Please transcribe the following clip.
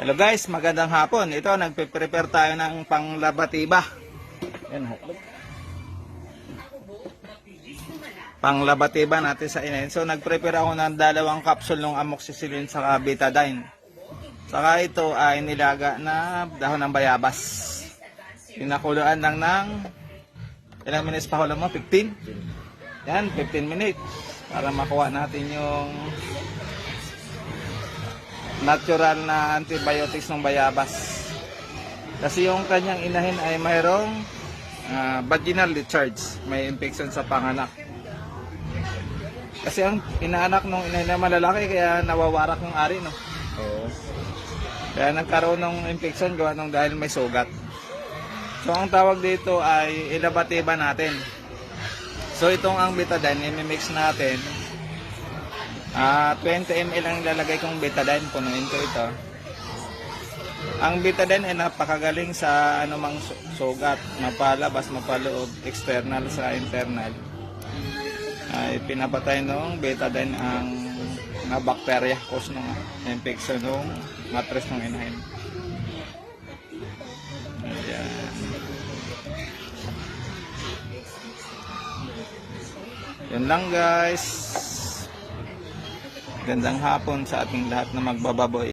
Hello guys, magandang hapon. Ito, nagpe-prepare tayo ng panglabatiba. Yan, panglabatiba natin sa inahin. So, nagprepare ako ng 2 capsule ng amoxicillin sa betadine. Saka ito ay nilaga na dahon ng bayabas. Pinakuluan lang ng ilang minutes pa hula mo? 15? Yan, 15 minutes. Para makuha natin yung natural na antibiotics ng bayabas. Kasi yung kanyang inahin ay mayroong vaginal discharge, may infection sa panganak. Kasi ang inaanak ng inahin na malalaki, kaya nawawarak ng ari, no? Oo. Kaya nagkaroon ng infection gawa nung dahil may sugat. So ang tawag dito ay ilabatiba natin. So itong ang betadine, i-mix natin. 20 ml ang ilalagay kong betadine, punuin ko ito. Ang betadine ay napakagaling sa anumang sugat, mapalabas, mapaloob, external sa internal. Ay pinapatay ng betadine ang mga bakterya cause ng infection ng matres ng inahin. Ayan. Yan lang guys. Gandang hapon sa ating lahat na magbababoy.